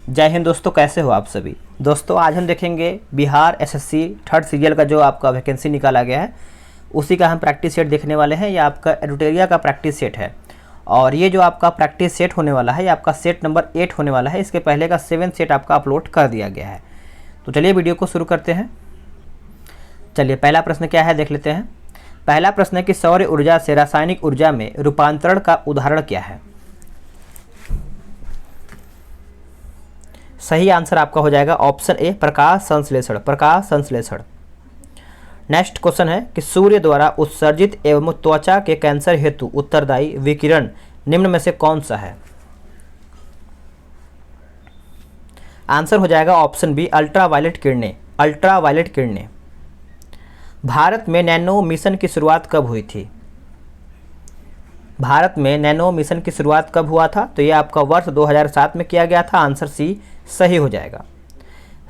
जय हिंद दोस्तों, कैसे हो आप सभी। दोस्तों आज हम देखेंगे बिहार एसएससी थर्ड सीरियल का जो आपका वैकेंसी निकाला गया है उसी का हम प्रैक्टिस सेट देखने वाले हैं। ये आपका एडुटेरिया का प्रैक्टिस सेट है और ये जो आपका प्रैक्टिस सेट होने वाला है ये आपका सेट नंबर 8 होने वाला है। इसके पहले का 7 सेट आपका अपलोड कर दिया गया है। तो चलिए वीडियो को शुरू करते हैं। चलिए पहला प्रश्न क्या है देख लेते हैं। पहला प्रश्न है कि सौर ऊर्जा से रासायनिक ऊर्जा में रूपांतरण का उदाहरण क्या है। सही आंसर आपका हो जाएगा ऑप्शन ए प्रकाश संश्लेषण। प्रकाश संश्लेषण। नेक्स्ट क्वेश्चन है कि सूर्य द्वारा उत्सर्जित एवं त्वचा के कैंसर हेतु उत्तरदायी विकिरण निम्न में से कौन सा है। आंसर हो जाएगा ऑप्शन बी अल्ट्रावायलेट किरणें। अल्ट्रावायलेट किरणें। भारत में नैनो मिशन की शुरुआत कब हुई थी। भारत में नैनो मिशन की शुरुआत कब हुआ था, तो ये आपका वर्ष 2007 में किया गया था। आंसर सी सही हो जाएगा।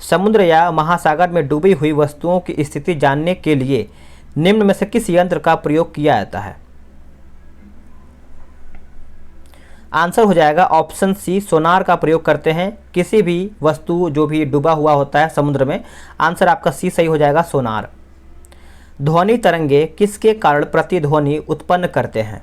समुद्र या महासागर में डूबी हुई वस्तुओं की स्थिति जानने के लिए निम्न में से किस यंत्र का प्रयोग किया जाता है। आंसर हो जाएगा ऑप्शन सी सोनार का प्रयोग करते हैं किसी भी वस्तु जो भी डूबा हुआ होता है समुद्र में। आंसर आपका सी सही हो जाएगा सोनार। ध्वनि तरंगे किसके कारण प्रतिध्वनि उत्पन्न करते हैं।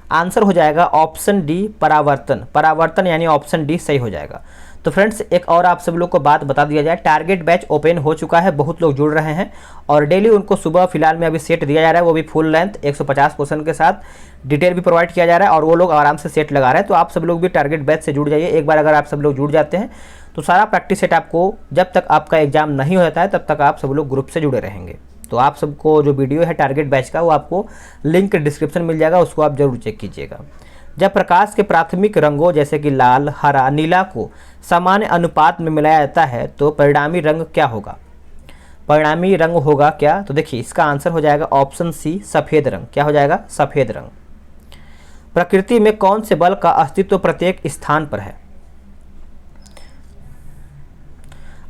आंसर हो जाएगा ऑप्शन डी परावर्तन। परावर्तन यानी ऑप्शन डी सही हो जाएगा। तो फ्रेंड्स एक और आप सब लोग को बात बता दिया जाए, टारगेट बैच ओपन हो चुका है। बहुत लोग जुड़ रहे हैं और डेली उनको सुबह फिलहाल में अभी सेट दिया जा रहा है, वो भी फुल लेंथ 150 क्वेश्चन के साथ डिटेल भी प्रोवाइड किया जा रहा है और वो लोग आराम से सेट लगा रहे हैं। तो आप सब लोग भी टारगेट बैच से जुड़ जाइए। एक बार अगर आप सब लोग जुड़ जाते हैं तो सारा प्रैक्टिस सेट आपको जब तक आपका एग्जाम नहीं हो जाता है तब तक आप सब लोग ग्रुप से जुड़े रहेंगे। तो आप सबको जो वीडियो है टारगेट बैच का वो आपको लिंक डिस्क्रिप्शन मिल जाएगा, उसको आप जरूर चेक कीजिएगा। जब प्रकाश के प्राथमिक रंगों जैसे कि लाल, हरा, नीला को सामान्य अनुपात में मिलाया जाता है तो परिणामी रंग क्या होगा। परिणामी रंग होगा क्या, तो देखिए इसका आंसर हो जाएगा ऑप्शन सी सफ़ेद रंग। क्या हो जाएगा, सफ़ेद रंग। प्रकृति में कौन से बल का अस्तित्व प्रत्येक स्थान पर है।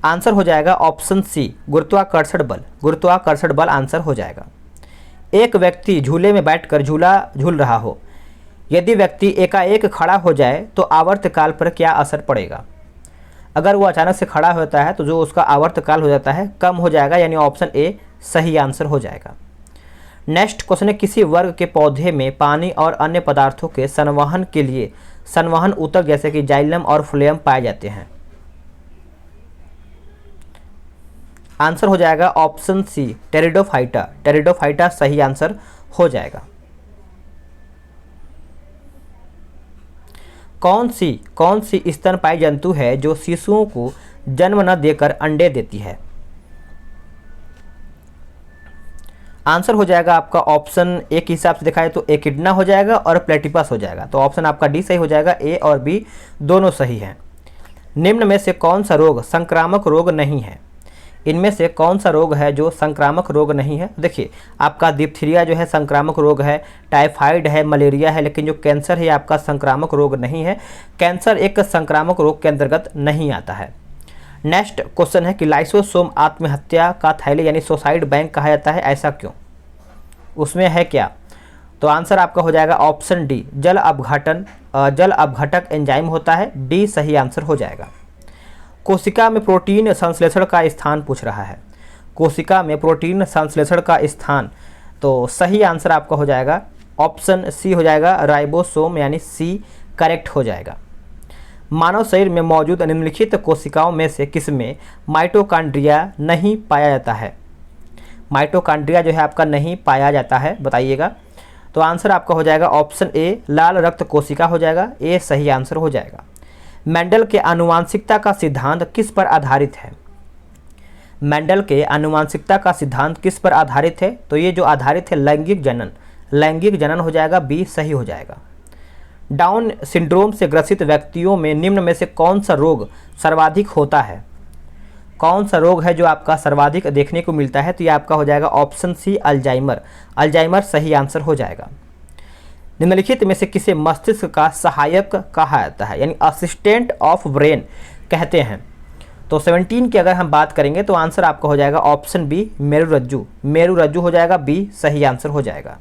आंसर हो जाएगा ऑप्शन सी गुरुत्वाकर्षण बल। गुरुत्वाकर्षण बल आंसर हो जाएगा। एक व्यक्ति झूले में बैठकर झूला झूल रहा हो, यदि व्यक्ति एकाएक खड़ा हो जाए तो आवर्तकाल पर क्या असर पड़ेगा। अगर वो अचानक से खड़ा होता है तो जो उसका आवर्तकाल हो जाता है कम हो जाएगा, यानी ऑप्शन ए सही आंसर हो जाएगा। नेक्स्ट क्वेश्चन है किसी वर्ग के पौधे में पानी और अन्य पदार्थों के संवहन के लिए संवहन ऊतक जैसे कि जाइलम और फ्लोएम पाए जाते हैं। आंसर हो जाएगा ऑप्शन सी टेरिडोफाइटा। टेरिडोफाइटा सही आंसर हो जाएगा। कौन सी स्तनपायी जंतु है जो शिशुओं को जन्म न देकर अंडे देती है। आंसर हो जाएगा आपका ऑप्शन ए के हिसाब से दिखाए तो एकिडना हो जाएगा और प्लेटिपस हो जाएगा। तो ऑप्शन आपका डी सही हो जाएगा। ए और बी दोनों सही हैं। निम्न में से कौन सा रोग संक्रामक रोग नहीं है। इनमें से कौन सा रोग है जो संक्रामक रोग नहीं है। देखिए आपका डिप्थीरिया जो है संक्रामक रोग है, टाइफाइड है, मलेरिया है, लेकिन जो कैंसर है आपका संक्रामक रोग नहीं है। कैंसर एक संक्रामक रोग के अंतर्गत नहीं आता है। नेक्स्ट क्वेश्चन है कि लाइसोसोम आत्महत्या का थैले यानी सुसाइड बैंक कहा जाता है, ऐसा क्यों, उसमें है क्या। तो आंसर आपका हो जाएगा ऑप्शन डी जल अपघटक एंजाइम होता है। डी सही आंसर हो जाएगा। कोशिका में प्रोटीन संश्लेषण का स्थान पूछ रहा है। कोशिका में प्रोटीन संश्लेषण का स्थान, तो सही आंसर आपका हो जाएगा ऑप्शन सी हो जाएगा राइबोसोम, यानी सी करेक्ट हो जाएगा। मानव शरीर में मौजूद निम्नलिखित कोशिकाओं में से किसमें माइटोकॉन्ड्रिया नहीं पाया जाता है। माइटोकॉन्ड्रिया जो है आपका नहीं पाया जाता है, बताइएगा। तो आंसर आपका हो जाएगा ऑप्शन ए लाल रक्त कोशिका हो जाएगा। ए सही आंसर हो जाएगा। मेंडल के आनुवांशिकता का सिद्धांत किस पर आधारित है। मेंडल के आनुवांशिकता का सिद्धांत किस पर आधारित है, तो ये जो आधारित है लैंगिक जनन। लैंगिक जनन हो जाएगा। बी सही हो जाएगा। डाउन सिंड्रोम से ग्रसित व्यक्तियों में निम्न में से कौन सा रोग सर्वाधिक होता है। कौन सा रोग है जो आपका सर्वाधिक देखने को मिलता है, तो ये आपका हो जाएगा ऑप्शन सी अल्जाइमर। अल्जाइमर सही आंसर हो जाएगा। निम्नलिखित में से किसे मस्तिष्क का सहायक कहा जाता है, यानी असिस्टेंट ऑफ ब्रेन कहते हैं। तो 17 की अगर हम बात करेंगे तो आंसर आपका हो जाएगा ऑप्शन बी मेरुरज्जु। मेरुरज्जु हो जाएगा। बी सही आंसर हो जाएगा।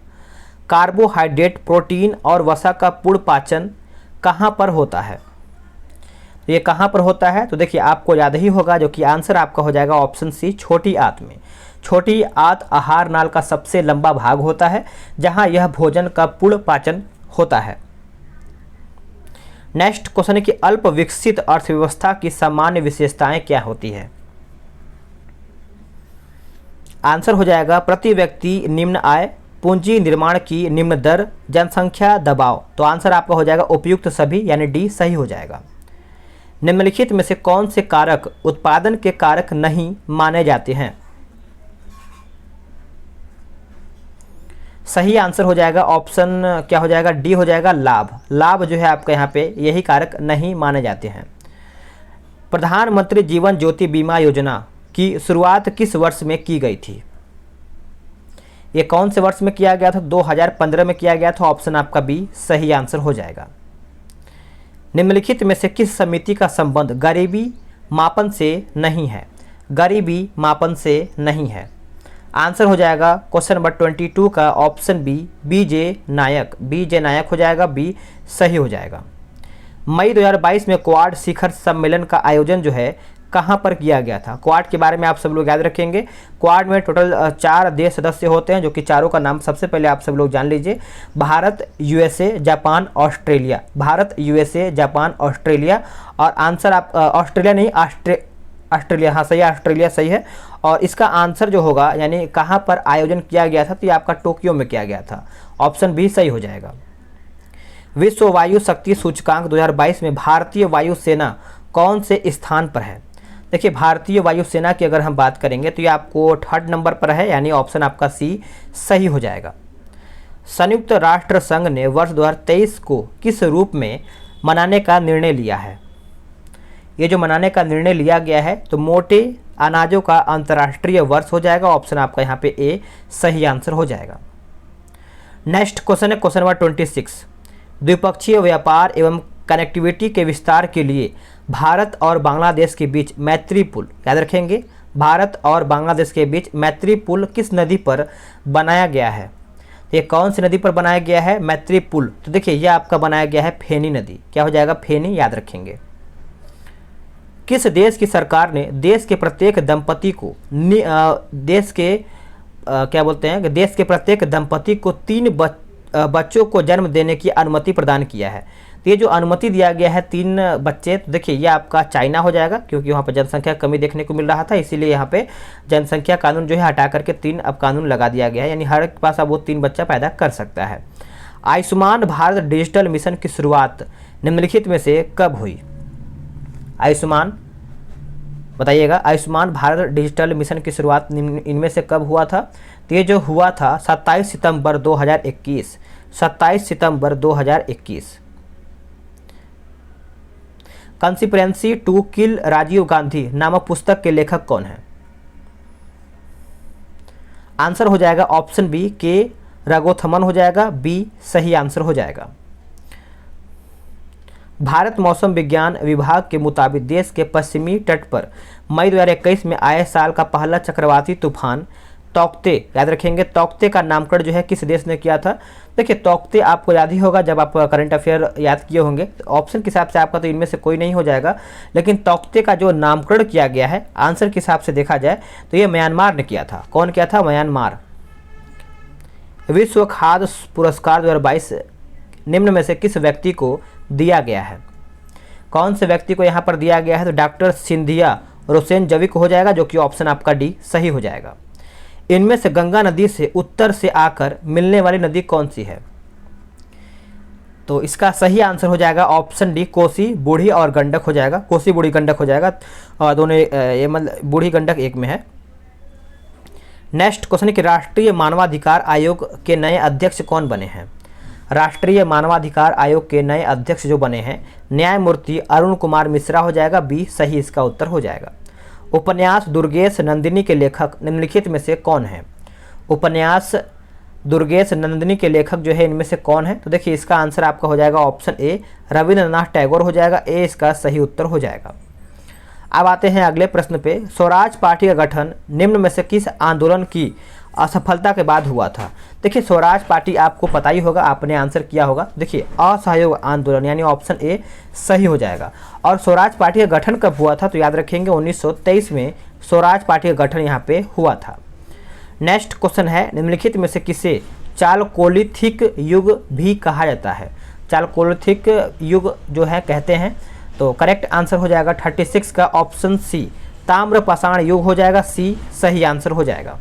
कार्बोहाइड्रेट, प्रोटीन और वसा का पूर्ण पाचन कहाँ पर होता है? तो ये कहाँ पर होता है? तो देखिए आपको याद ही होगा, जो कि आंसर आपका हो जाएगा ऑप्शन सी, छोटी आंत में। छोटी आंत आहार नाल का सबसे लंबा भाग होता है, जहाँ यह भोजन का पूर्ण पाचन होता है। नेक्स्ट क्वेश्चन है कि अल्प विकसित अर्थव्यवस्था की सामान्य विशेषताएं क्या होती है? आंसर हो जाएगा प्रति व्यक्ति निम्न आय, पूंजी निर्माण की निम्न दर, जनसंख्या दबाव। तो आंसर आपका हो जाएगा उपयुक्त सभी, यानी डी सही हो जाएगा। निम्नलिखित में से कौन से कारक उत्पादन के कारक नहीं माने जाते हैं? सही आंसर हो जाएगा ऑप्शन क्या हो जाएगा? डी हो जाएगा, लाभ। लाभ जो है आपका यहाँ पे यही कारक नहीं माने जाते हैं। प्रधानमंत्री जीवन ज्योति बीमा योजना की शुरुआत किस वर्ष में की गई थी? ये कौन से वर्ष में किया गया था? 2015 में किया गया था। ऑप्शन आपका बी सही आंसर हो जाएगा। निम्नलिखित में से किस समिति का संबंध गरीबी मापन से नहीं है? गरीबी मापन से नहीं है। आंसर हो जाएगा क्वेश्चन नंबर 22 का ऑप्शन बी, बीजे नायक। बीजे नायक हो जाएगा, बी सही हो जाएगा। मई 2022 में क्वाड शिखर सम्मेलन का आयोजन जो है कहाँ पर किया गया था? क्वाड के बारे में आप सब लोग याद रखेंगे। क्वाड में टोटल 4 देश सदस्य होते हैं, जो कि चारों का नाम सबसे पहले आप सब लोग जान लीजिए। Bharat, USA, Japan, Australia. Bharat, USA, Japan, Australia. और आंसर आप ऑस्ट्रेलिया नहीं, ऑस्ट्रेलिया, हाँ सही है, ऑस्ट्रेलिया सही है। और इसका आंसर जो होगा, यानी कहाँ पर आयोजन किया गया था, तो ये आपका टोक्यो में किया गया था। ऑप्शन बी सही हो जाएगा। विश्व वायु शक्ति सूचकांक 2022 में भारतीय वायुसेना कौन से स्थान पर है? देखिए भारतीय वायुसेना की अगर हम बात करेंगे तो ये आपको 3rd नंबर पर है, यानी ऑप्शन आपका सी सही हो जाएगा। संयुक्त राष्ट्र संघ ने वर्ष 2023 को किस रूप में मनाने का निर्णय लिया है? ये जो मनाने का निर्णय लिया गया है, तो मोटे अनाजों का अंतर्राष्ट्रीय वर्ष हो जाएगा। ऑप्शन आपका यहाँ पे ए सही आंसर हो जाएगा। नेक्स्ट क्वेश्चन है क्वेश्चन नंबर 26। द्विपक्षीय व्यापार एवं कनेक्टिविटी के विस्तार के लिए भारत और बांग्लादेश के बीच मैत्री पुल, याद रखेंगे, भारत और बांग्लादेश के बीच मैत्री पुल किस नदी पर बनाया गया है? ये कौन सी नदी पर बनाया गया है मैत्री पुल? तो देखिए यह आपका बनाया गया है फेनी नदी। क्या हो जाएगा? फेनी, याद रखेंगे। किस देश की सरकार ने देश के प्रत्येक दंपति को देश के प्रत्येक दंपति को 3 बच्चों को जन्म देने की अनुमति प्रदान किया है? तो ये जो अनुमति दिया गया है 3 बच्चे, तो देखिए ये आपका चाइना हो जाएगा, क्योंकि वहाँ पर जनसंख्या कमी देखने को मिल रहा था, इसीलिए यहाँ पे जनसंख्या कानून जो है हटा करके 3 अब कानून लगा दिया गया है, यानी हर एक पास अब वो 3 बच्चा पैदा कर सकता है। आयुष्मान भारत डिजिटल मिशन की शुरुआत निम्नलिखित में से कब हुई? आयुष्मान, बताइएगा, आयुष्मान भारत डिजिटल मिशन की शुरुआत इनमें से कब हुआ था? तो ये जो हुआ था 27 सितंबर 2021। 27 सितंबर 2021। Conspiracy to kill Rajiv Gandhi नामक पुस्तक के लेखक कौन है? आंसर हो जाएगा ऑप्शन बी, के रघुथमन हो जाएगा, बी सही आंसर हो जाएगा। भारत मौसम विज्ञान विभाग के मुताबिक देश के पश्चिमी तट पर मई 2021 में आए साल का पहला चक्रवाती तूफान तौकते, याद रखेंगे, तौकते का नामकरण जो है किस देश ने किया था? देखिए तौकते आपको याद ही होगा जब आप करंट अफेयर याद किए होंगे, तो ऑप्शन के हिसाब से आपका तो इनमें से कोई नहीं हो जाएगा, लेकिन तौकते का जो नामकरण किया गया है आंसर के हिसाब से देखा जाए तो ये म्यांमार ने किया था। कौन किया था? म्यांमार। विश्व खाद्य पुरस्कार 2022 निम्न में से किस व्यक्ति को दिया गया है? कौन से व्यक्ति को यहाँ पर दिया गया है? तो डॉक्टर सिंधिया रोसेन जवी को हो जाएगा, जो कि ऑप्शन आपका डी सही हो जाएगा। इनमें से गंगा नदी से उत्तर से आकर मिलने वाली नदी कौन सी है? तो इसका सही आंसर हो जाएगा ऑप्शन डी, कोसी, बूढ़ी और गंडक हो जाएगा। कोसी बूढ़ी गंडक हो जाएगा, दोनों ये मतलब बूढ़ी गंडक एक में है। नेक्स्ट क्वेश्चन है कि राष्ट्रीय मानवाधिकार आयोग के नए अध्यक्ष कौन बने हैं? राष्ट्रीय मानवाधिकार आयोग के नए अध्यक्ष जो बने हैं न्यायमूर्ति अरुण कुमार मिश्रा हो जाएगा, बी सही इसका उत्तर हो जाएगा। उपन्यास दुर्गेश नंदिनी के लेखक निम्नलिखित में से कौन है? उपन्यास दुर्गेश नंदिनी के लेखक जो है इनमें से कौन है? तो देखिए इसका आंसर आपका हो जाएगा ऑप्शन ए, रविंद्रनाथ टैगोर हो जाएगा, ए इसका सही उत्तर हो जाएगा। अब आते हैं अगले प्रश्न पे। स्वराज पार्टी का गठन निम्न में से किस आंदोलन की असफलता के बाद हुआ था। देखिए स्वराज पार्टी आपको पता ही होगा, आपने आंसर किया होगा। देखिए असहयोग आंदोलन यानी ऑप्शन ए सही हो जाएगा। और स्वराज पार्टी का गठन कब हुआ था, तो याद रखेंगे 1923 में स्वराज पार्टी का गठन यहाँ पे हुआ था। नेक्स्ट क्वेश्चन है, निम्नलिखित में से किसे चालकोलिथिक युग भी कहा जाता है? चालकोलिथिक युग जो है कहते हैं, तो करेक्ट आंसर हो जाएगा 36 का ऑप्शन सी, ताम्र पाषाण युग हो जाएगा, सी सही आंसर हो जाएगा।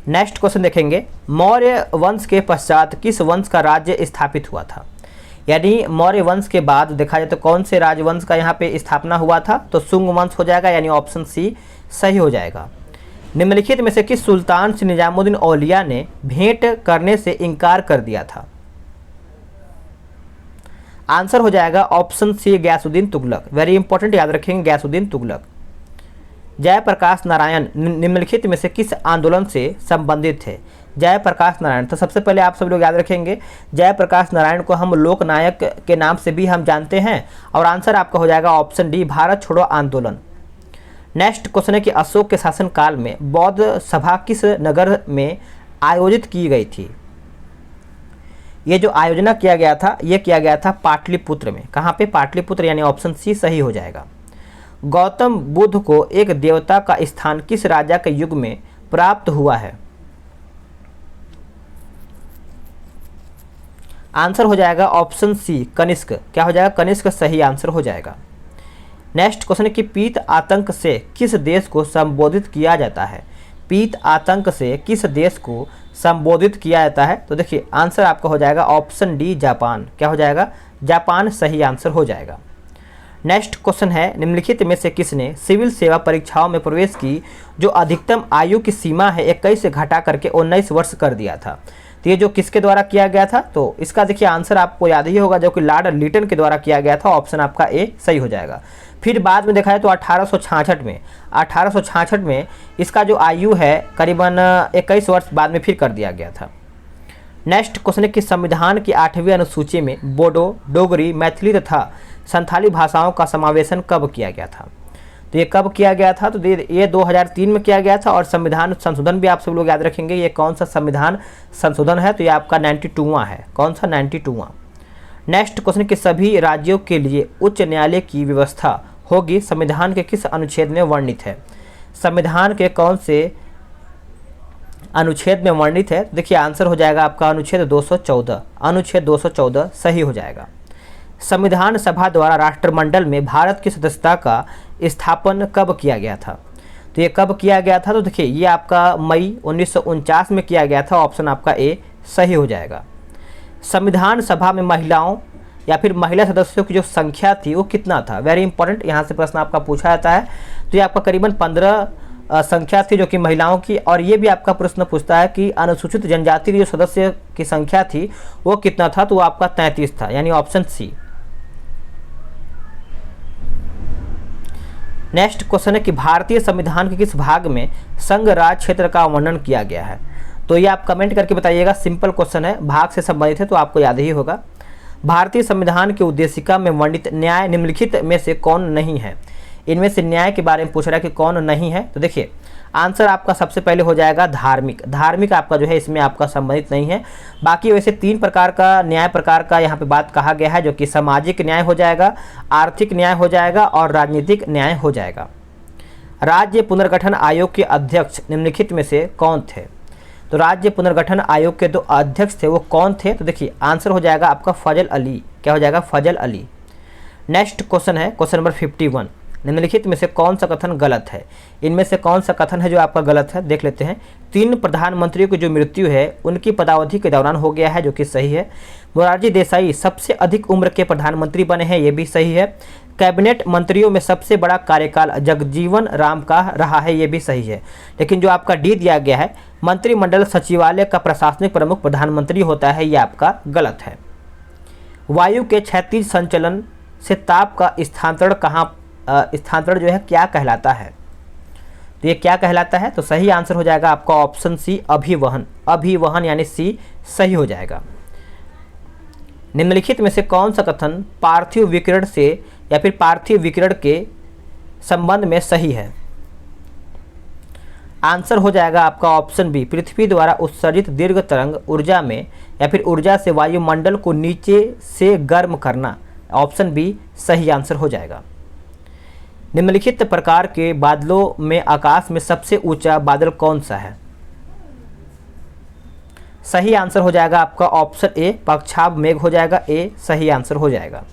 नेक्स्ट क्वेश्चन देखेंगे, मौर्य वंश के पश्चात किस वंश का राज्य स्थापित हुआ था? यानी मौर्य वंश के बाद देखा जाए तो कौन से राजवंश का यहाँ पे स्थापना हुआ था, तो शुंग वंश हो जाएगा, यानी ऑप्शन सी सही हो जाएगा। निम्नलिखित में से किस सुल्तान से निजामुद्दीन औलिया ने भेंट करने से इनकार कर दिया था? आंसर हो जाएगा option C Ghiyasuddin Tughlaq. Very important, याद रखेंगे गयासुद्दीन तुगलक। जयप्रकाश नारायण निम्नलिखित में से किस आंदोलन से संबंधित थे? जयप्रकाश नारायण, तो सबसे पहले आप सब लोग याद रखेंगे जयप्रकाश नारायण को हम लोक नायक के नाम से भी हम जानते हैं, और आंसर आपका हो जाएगा ऑप्शन डी भारत छोड़ो आंदोलन। नेक्स्ट क्वेश्चन है कि अशोक के शासनकाल में बौद्ध सभा किस नगर में आयोजित की गई थी? ये जो आयोजना किया गया था, ये किया गया था पाटलिपुत्र में। कहाँ पे? पाटलिपुत्र, यानी ऑप्शन सी सही हो जाएगा। गौतम बुद्ध को एक देवता का स्थान किस राजा के युग में प्राप्त हुआ है? आंसर हो जाएगा ऑप्शन सी कनिष्क। क्या हो जाएगा? कनिष्क सही आंसर हो जाएगा। नेक्स्ट क्वेश्चन है कि पीत आतंक से किस देश को संबोधित किया जाता है? पीत आतंक से किस देश को संबोधित किया जाता है? तो देखिए आंसर आपका हो जाएगा ऑप्शन डी जापान। क्या हो जाएगा? जापान सही आंसर हो जाएगा। नेक्स्ट क्वेश्चन है, निम्नलिखित में से किसने सिविल सेवा परीक्षाओं में प्रवेश की जो अधिकतम आयु की सीमा है 21 से घटा करके 19 वर्ष कर दिया था? तो ये जो किसके द्वारा किया गया था, तो इसका देखिए आंसर आपको याद ही होगा, जो कि लॉर्ड लिटन के द्वारा किया गया था। ऑप्शन आपका ए सही हो जाएगा। फिर बाद में देखा है तो 1866 में इसका जो आयु है करीबन 21 वर्ष बाद में फिर कर दिया गया था। नेक्स्ट क्वेश्चन है कि संविधान की 8वीं अनुसूची में बोडो, डोगरी, मैथिली तथा संथाली भाषाओं का समावेशन कब किया गया था? तो ये कब किया गया था? तो ये 2003 में किया गया था। और संविधान संशोधन भी आप सब लोग याद रखेंगे, ये कौन सा संविधान संशोधन है, तो ये आपका 92वां है। कौन सा? 92वां। नेक्स्ट क्वेश्चन कि सभी राज्यों के लिए उच्च न्यायालय की व्यवस्था होगी संविधान के किस अनुच्छेद में वर्णित है? संविधान के कौन से अनुच्छेद में वर्णित है? देखिए आंसर हो जाएगा आपका अनुच्छेद 214। अनुच्छेद 214 सही हो जाएगा। संविधान सभा द्वारा राष्ट्रमंडल में भारत की सदस्यता का स्थापन कब किया गया था? तो ये कब किया गया था? तो देखिए ये आपका मई 1949 में किया गया था। ऑप्शन आपका ए सही हो जाएगा। संविधान सभा में महिलाओं या फिर महिला सदस्यों की जो संख्या थी वो कितना था? वेरी इंपॉर्टेंट, यहाँ से प्रश्न आपका पूछा जाता है। तो ये आपका करीबन 15 संख्या थी जो कि महिलाओं की। और ये भी आपका प्रश्न पूछता है कि अनुसूचित जनजाति की जो सदस्य की संख्या थी वो कितना था? तो वो आपका 33 था, यानी ऑप्शन सी। नेक्स्ट क्वेश्चन है कि भारतीय संविधान के किस भाग में संघ राज क्षेत्र का वर्णन किया गया है? तो ये आप कमेंट करके बताइएगा। सिंपल क्वेश्चन है, भाग से संबंधित है तो आपको याद ही होगा। भारतीय संविधान की उद्देशिका में वर्णित न्याय निम्नलिखित में से कौन नहीं है? इनमें से न्याय के बारे में पूछ रहा है कि कौन नहीं है। तो देखिए आंसर आपका सबसे पहले हो जाएगा धार्मिक। धार्मिक आपका जो है इसमें आपका संबंधित नहीं है। बाकी वैसे 3 प्रकार का न्याय प्रकार का यहाँ पे बात कहा गया है, जो कि सामाजिक न्याय हो जाएगा, आर्थिक न्याय हो जाएगा और राजनीतिक न्याय हो जाएगा। राज्य पुनर्गठन आयोग के अध्यक्ष निम्नलिखित में से कौन थे? तो राज्य पुनर्गठन आयोग के 2 अध्यक्ष थे, वो कौन थे? तो देखिए आंसर हो जाएगा आपका फजल अली। क्या हो जाएगा? फजल अली। नेक्स्ट क्वेश्चन है क्वेश्चन नंबर 51। निम्नलिखित में से कौन सा कथन गलत है? इनमें से कौन सा कथन है जो आपका गलत है? देख लेते हैं। 3 प्रधानमंत्रियों की जो मृत्यु है उनकी पदावधि के दौरान हो गया है, जो कि सही है। मोरारजी देसाई सबसे अधिक उम्र के प्रधानमंत्री बने हैं, ये भी सही है। कैबिनेट मंत्रियों में सबसे बड़ा कार्यकाल जगजीवन राम का रहा है, ये भी सही है। लेकिन जो आपका डी दिया गया है मंत्रिमंडल सचिवालय का प्रशासनिक प्रमुख प्रधानमंत्री होता है, ये आपका गलत है। वायु के क्षैतिज संचलन से ताप का स्थानांतरण जो है क्या कहलाता है? तो ये क्या कहलाता है? तो सही आंसर हो जाएगा आपका ऑप्शन सी अभिवहन। अभिवहन यानी सी सही हो जाएगा। निम्नलिखित में से कौन सा कथन पार्थिव विकिरण से या फिर पार्थिव विकिरण के संबंध में सही है? आंसर हो जाएगा आपका ऑप्शन बी, पृथ्वी द्वारा उत्सर्जित दीर्घ तरंग ऊर्जा में या फिर ऊर्जा से वायुमंडल को नीचे से गर्म करना। ऑप्शन बी सही आंसर हो जाएगा। निम्नलिखित प्रकार के बादलों में आकाश में सबसे ऊंचा बादल कौन सा है? सही आंसर हो जाएगा आपका ऑप्शन ए, पक्षाभ मेघ हो जाएगा। ए सही आंसर हो जाएगा।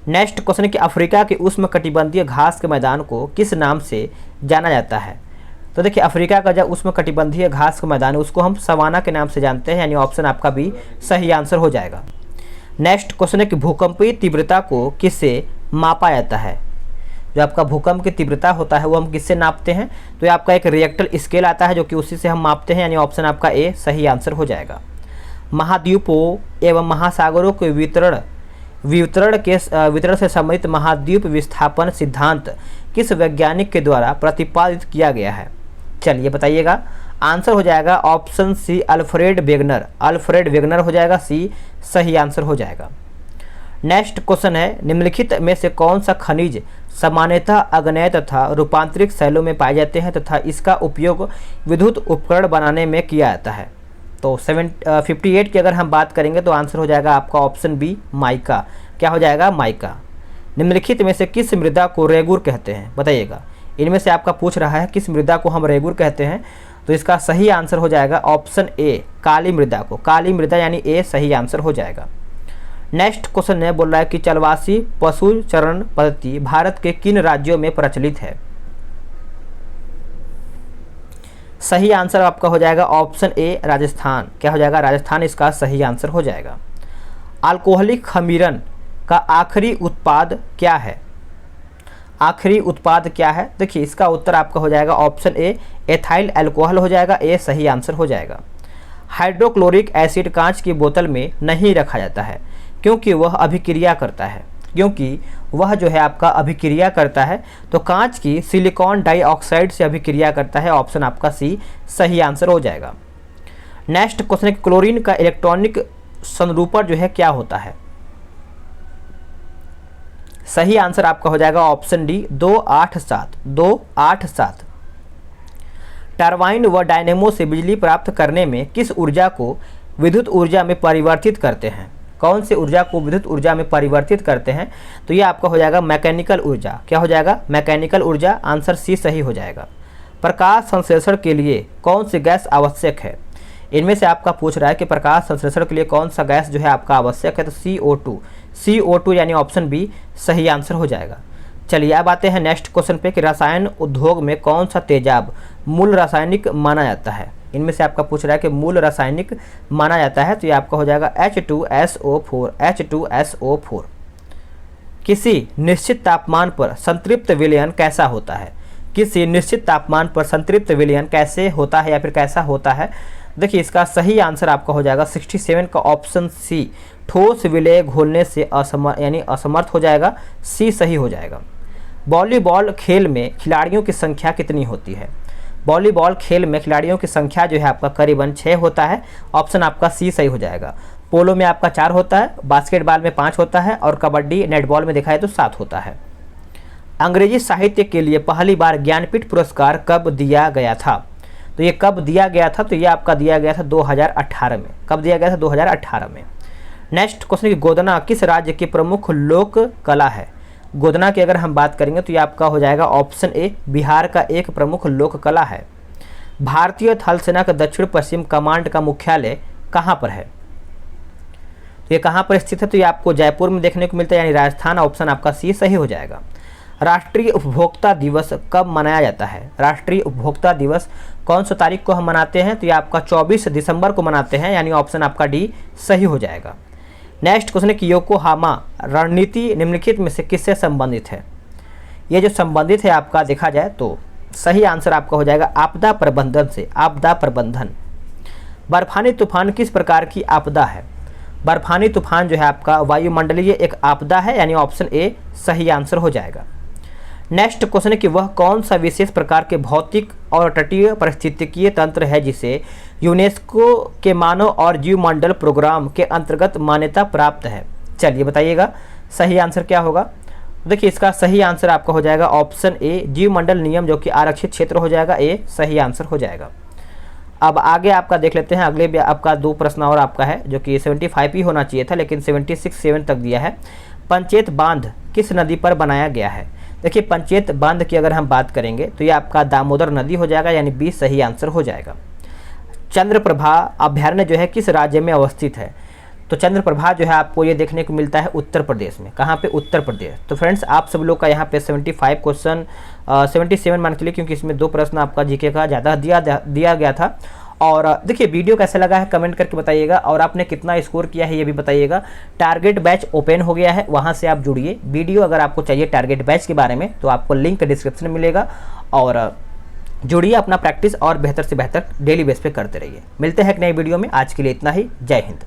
नेक्स्ट क्वेश्चन है कि अफ्रीका के उष्णकटिबंधीय घास के मैदान को किस नाम से जाना जाता है? तो देखिए, अफ्रीका का जो उष्णकटिबंधीय घास का मैदान है उसको हम सवाना के नाम से जानते हैं, यानी ऑप्शन आपका बी सही आंसर हो जाएगा। नेक्स्ट क्वेश्चन है कि भूकंपीय तीव्रता को किससे मापा जाता है? जो आपका भूकंप की तीव्रता होता है वो हम किससे नापते हैं? तो ये आपका एक रिएक्टर स्केल आता है जो कि उसी से हम मापते हैं, यानी ऑप्शन आपका ए सही आंसर हो जाएगा। महाद्वीपों एवं महासागरों के वितरण से संबंधित महाद्वीप विस्थापन सिद्धांत किस वैज्ञानिक के द्वारा प्रतिपादित किया गया है? चलिए बताइएगा। आंसर हो जाएगा option C, Alfred Wegener. Alfred Wegener हो जाएगा, सी सही आंसर हो जाएगा। नेक्स्ट क्वेश्चन है, निम्नलिखित में से कौन सा खनिज सामान्यतः अग्नेय तथा रूपांतरित शैलों में पाए जाते हैं तथा इसका उपयोग विद्युत उपकरण बनाने में किया जाता है? तो 58 की अगर हम बात करेंगे तो आंसर हो जाएगा आपका ऑप्शन बी, माइका। क्या हो जाएगा? माइका। निम्नलिखित में से किस मृदा को रेगुर कहते हैं? बताइएगा। इनमें से आपका पूछ रहा है किस मृदा को हम रेगुर कहते हैं, तो इसका सही आंसर हो जाएगा ऑप्शन ए, काली मृदा को। काली मृदा यानी ए सही आंसर हो जाएगा। नेक्स्ट क्वेश्चन है, बोल रहा है कि चलवासी पशु चरण पद्धति भारत के किन राज्यों में प्रचलित है? सही आंसर आपका हो जाएगा ऑप्शन ए, राजस्थान। क्या हो जाएगा? राजस्थान इसका सही आंसर हो जाएगा। अल्कोहलिक खमीरन का आखिरी उत्पाद क्या है? आखिरी उत्पाद क्या है? देखिए, इसका उत्तर आपका हो जाएगा ऑप्शन ए, एथाइल अल्कोहल हो जाएगा। ए सही आंसर हो जाएगा। हाइड्रोक्लोरिक एसिड कांच की बोतल में नहीं रखा जाता है क्योंकि वह अभिक्रिया करता है। क्योंकि वह जो है आपका अभिक्रिया करता है, तो कांच की सिलिकॉन डाइऑक्साइड से अभिक्रिया करता है। ऑप्शन आपका सी सही आंसर हो जाएगा। नेक्स्ट क्वेश्चन है, क्लोरीन का इलेक्ट्रॉनिक संरूपण जो है क्या होता है? सही आंसर आपका हो जाएगा ऑप्शन डी, 287। 287। टरबाइन व डायनेमो से बिजली प्राप्त करने में किस ऊर्जा को विद्युत ऊर्जा में परिवर्तित करते हैं? कौन सी ऊर्जा को विद्युत ऊर्जा में परिवर्तित करते हैं? तो ये आपका हो जाएगा मैकेनिकल ऊर्जा। क्या हो जाएगा? मैकेनिकल ऊर्जा। आंसर सी सही हो जाएगा। प्रकाश संश्लेषण के लिए कौन सी गैस आवश्यक है? इनमें से आपका पूछ रहा है कि प्रकाश संश्लेषण के लिए कौन सा गैस जो है आपका आवश्यक है, तो CO2। CO2 यानी ऑप्शन बी सही आंसर हो जाएगा। चलिए अब आते हैं नेक्स्ट क्वेश्चन पे कि रसायन उद्योग में कौन सा तेजाब मूल रासायनिक माना जाता है? इनमें से आपका पूछ रहा है कि मूल रासायनिक माना जाता है, तो ये आपका हो जाएगा H2SO4। H2SO4। किसी निश्चित तापमान पर संतृप्त विलयन कैसा होता है? किसी निश्चित तापमान पर संतृप्त विलयन कैसे होता है या फिर कैसा होता है? देखिए, इसका सही आंसर आपका हो जाएगा 67 का ऑप्शन सी, ठोस विलय घोलने से असमर्थ हो जाएगा। सी सही हो जाएगा। वॉलीबॉल खेल में खिलाड़ियों की संख्या कितनी होती है? वॉलीबॉल खेल में खिलाड़ियों की संख्या जो है आपका करीबन 6 होता है। ऑप्शन आपका सी सही हो जाएगा। पोलो में आपका 4 होता है, बास्केटबॉल में 5 होता है और कबड्डी नेटबॉल में देखा है तो 7 होता है। अंग्रेजी साहित्य के लिए पहली बार ज्ञानपीठ पुरस्कार कब दिया गया था? तो ये कब दिया गया था? तो ये आपका दिया गया था 2018 में। कब दिया गया था? 2018 में। नेक्स्ट क्वेश्चन, गोदना किस राज्य की प्रमुख लोक कला है? गोदना की अगर हम बात करेंगे तो ये आपका हो जाएगा ऑप्शन ए, बिहार का एक प्रमुख लोक कला है। भारतीय थल सेना का दक्षिण पश्चिम कमांड का मुख्यालय कहाँ पर है? तो ये कहाँ पर स्थित है? तो ये आपको जयपुर में देखने को मिलता है, यानी राजस्थान। ऑप्शन आपका सी सही हो जाएगा। राष्ट्रीय उपभोक्ता दिवस कब मनाया जाता है? राष्ट्रीय उपभोक्ता दिवस कौन सी तारीख को हम मनाते हैं? तो ये आपका 24 दिसंबर को मनाते हैं, यानी ऑप्शन आपका डी सही हो जाएगा। नेक्स्ट क्वेश्चन है कि योकोहामा रणनीति निम्नलिखित में से किससे संबंधित है? ये जो संबंधित है आपका देखा जाए तो सही आंसर आपका हो जाएगा आपदा प्रबंधन से। आपदा प्रबंधन। बर्फानी तूफान किस प्रकार की आपदा है? बर्फानी तूफान जो है आपका वायुमंडलीय एक आपदा है, यानी ऑप्शन ए सही आंसर हो जाएगा। नेक्स्ट क्वेश्चन है कि वह कौन सा विशेष प्रकार के भौतिक और तटीय पारिस्थितिकीय तंत्र है जिसे यूनेस्को के मानव और जीवमंडल प्रोग्राम के अंतर्गत मान्यता प्राप्त है? चलिए बताइएगा, सही आंसर क्या होगा? देखिए इसका सही आंसर आपका हो जाएगा ऑप्शन ए, जीवमंडल नियम, जो कि आरक्षित क्षेत्र हो जाएगा, ए सही आंसर हो जाएगा। अब आगे आपका देख लेते हैं, अगले भी आपका 2 प्रश्न और आपका है जो कि 75 ही होना चाहिए था, लेकिन 76 तक दिया है। पंचेत बांध किस नदी पर बनाया गया है? देखिए पंचेत बांध की अगर हम बात करेंगे तो ये आपका दामोदर नदी हो जाएगा, यानी बी सही आंसर हो जाएगा। चंद्रप्रभा अभ्यारण्य जो है किस राज्य में अवस्थित है? तो चंद्रप्रभा जो है आपको ये देखने को मिलता है उत्तर प्रदेश में। कहाँ पे? उत्तर प्रदेश। तो फ्रेंड्स आप सब लोग का यहाँ पे 75 क्वेश्चन 77 मान के लिए, क्योंकि इसमें 2 प्रश्न आपका जीके का ज़्यादा दिया गया था। और देखिए वीडियो कैसा लगा है कमेंट करके बताइएगा, और आपने कितना स्कोर किया है ये भी बताइएगा। टारगेट बैच ओपन हो गया है, वहाँ से आप जुड़िए। वीडियो अगर आपको चाहिए टारगेट बैच के बारे में तो आपको लिंक डिस्क्रिप्शन में मिलेगा, और जुड़िए, अपना प्रैक्टिस और बेहतर से बेहतर डेली बेस पे करते रहिए। मिलते हैं एक नई वीडियो में, आज के लिए इतना ही। जय हिंद।